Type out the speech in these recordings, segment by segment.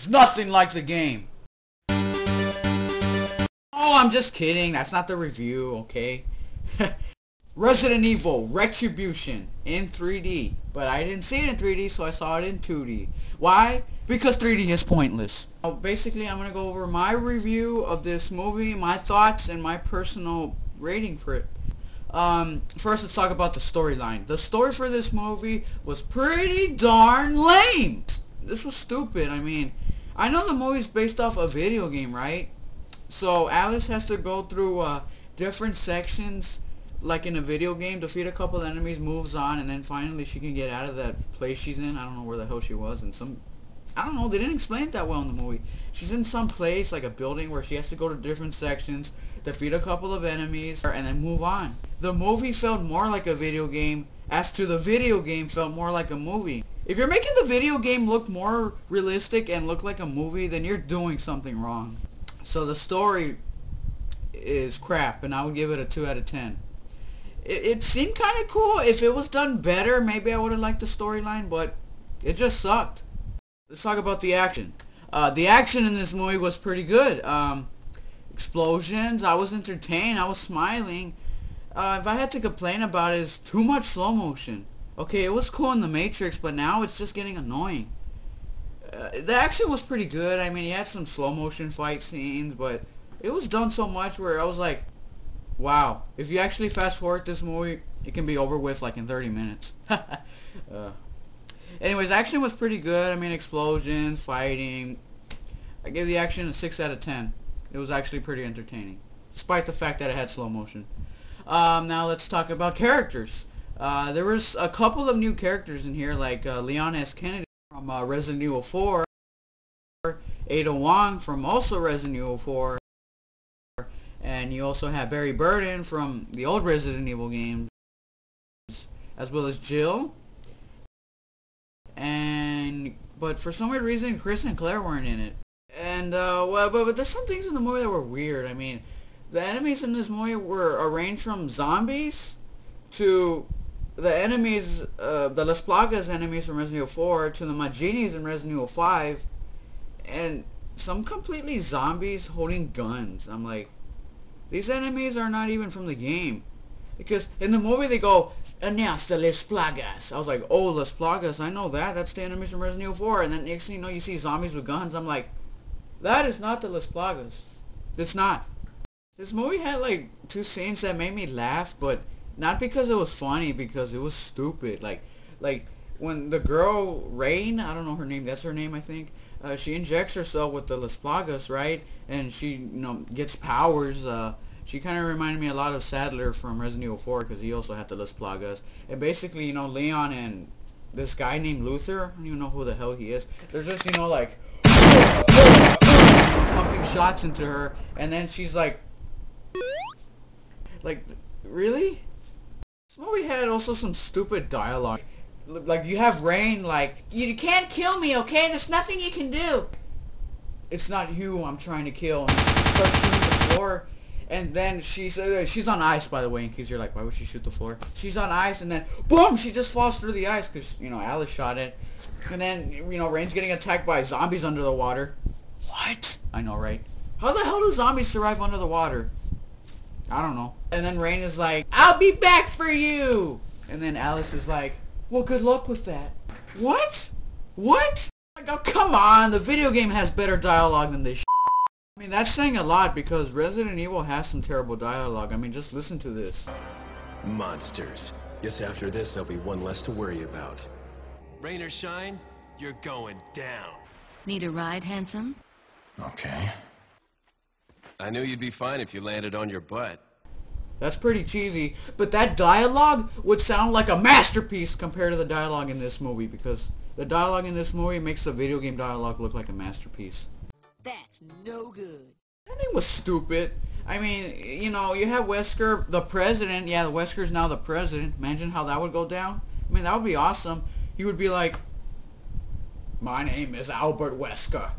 It's nothing like the game. Oh, I'm just kidding. That's not the review, okay? Resident Evil Retribution in 3D. But I didn't see it in 3D, so I saw it in 2D. Why? Because 3D is pointless. So basically, I'm going to go over my review of this movie, my thoughts, and my personal rating for it. First, let's talk about the storyline. The story for this movie was pretty darn lame. This was stupid. I mean, I know the movie's based off a video game, right? So Alice has to go through different sections like in a video game, defeat a couple enemies, moves on, and then finally she can get out of that place she's in. I don't know where the hell she was, and I don't know, they didn't explain it that well in the movie. She's in some place, like a building, where she has to go to different sections, defeat a couple of enemies, and then move on. The movie felt more like a video game, as to the video game felt more like a movie. If you're making the video game look more realistic and look like a movie, then you're doing something wrong. So the story is crap, and I would give it a 2 out of 10. It seemed kind of cool. If it was done better, maybe I would have liked the storyline, but it just sucked. Let's talk about the action. The action in this movie was pretty good. Explosions, I was entertained, I was smiling. If I had to complain about it, it's too much slow motion. Okay, it was cool in The Matrix, but now it's just getting annoying. The action was pretty good. I mean, you had some slow motion fight scenes, but it was done so much where I was like, wow, if you actually fast forward this movie, it can be over with like in 30 minutes. Anyways, action was pretty good. I mean, explosions, fighting. I gave the action a 6 out of 10. It was actually pretty entertaining, despite the fact that it had slow motion. Now let's talk about characters. There was a couple of new characters in here, like Leon S. Kennedy from Resident Evil 4, Ada Wong from also Resident Evil 4, and you also have Barry Burden from the old Resident Evil games, as well as Jill. But for some weird reason, Chris and Claire weren't in it. And but there's some things in the movie that were weird. I mean, the enemies in this movie were arranged from zombies to the enemies, the Las Plagas enemies from Resident Evil 4 to the Majinis in Resident Evil 5, and some completely zombies holding guns. I'm like, these enemies are not even from the game. Because in the movie they go, announce the Las Plagas. I was like, oh, Las Plagas, I know that. That's the enemies from Resident Evil 4. And then next thing you know, you see zombies with guns. I'm like, that is not the Las Plagas. It's not. This movie had like 2 scenes that made me laugh, but not because it was funny, because it was stupid. Like when the girl, Rain, I don't know her name, that's her name I think, she injects herself with the Las Plagas, right? And she, gets powers. She kind of reminded me a lot of Sadler from Resident Evil 4, because he also had the Las Plagas. And basically, Leon and this guy named Luther, I don't even know who the hell he is, they're just, like, pumping shots into her, and then she's like, really? This movie had also some stupid dialogue. Like, you have Rain, like, you can't kill me, okay? There's nothing you can do. It's not you I'm trying to kill. And she starts shooting the floor. And then she's on ice, by the way, in case you're like, why would she shoot the floor? She's on ice, and then, boom, she just falls through the ice, because, Alice shot it. And then, Rain's getting attacked by zombies under the water. What? I know, right? How the hell do zombies survive under the water? I don't know. And then Rain is like, I'll be back for you! And then Alice is like, well, good luck with that. What? What? Like, oh, come on, the video game has better dialogue than this shit. I mean, that's saying a lot, because Resident Evil has some terrible dialogue. I mean, just listen to this. Monsters. Guess after this, there'll be one less to worry about. Rain or shine, you're going down. Need a ride, handsome? Okay. I knew you'd be fine if you landed on your butt. That's pretty cheesy, but that dialogue would sound like a masterpiece compared to the dialogue in this movie, because the dialogue in this movie makes the video game dialogue look like a masterpiece. That's no good. That thing was stupid. I mean, you have Wesker, the president. Yeah, the Wesker's now the president. Imagine how that would go down. I mean, that would be awesome. He would be like, my name is Albert Wesker,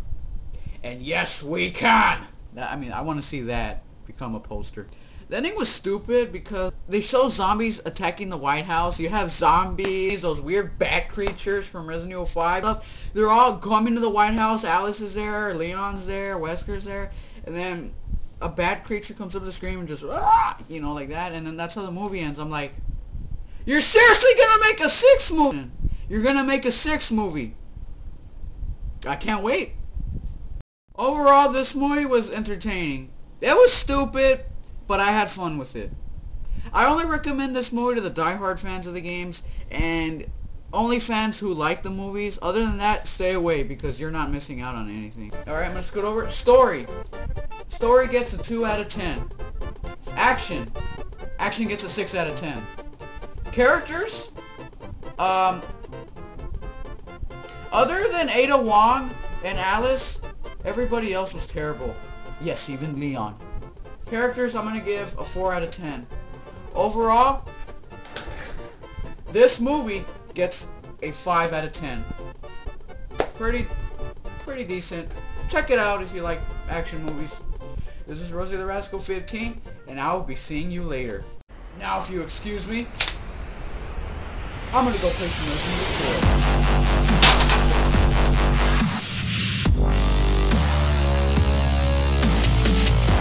and yes, we can. I mean, I want to see that become a poster. The ending was stupid because they show zombies attacking the White House. You have zombies, those weird bat creatures from Resident Evil 5 stuff. They're all coming to the White House. Alice is there, Leon's there, Wesker's there. And then a bat creature comes up to the screen and just, you know, like that. And then that's how the movie ends. I'm like, you're seriously going to make a 6th movie? You're going to make a 6th movie. I can't wait. Overall, this movie was entertaining. It was stupid, but I had fun with it. I only recommend this movie to the die-hard fans of the games and only fans who like the movies. Other than that, stay away because you're not missing out on anything. Alright, let's go over it. Story. Story gets a 2 out of 10. Action. Action gets a 6 out of 10. Characters? Other than Ada Wong and Alice, everybody else was terrible. Yes, even Leon. Characters, I'm going to give a 4 out of 10. Overall, this movie gets a 5 out of 10. Pretty decent. Check it out if you like action movies. This is Rosie the Rascal 15, and I will be seeing you later. Now, if you excuse me, I'm going to go play some Resident Evil 4.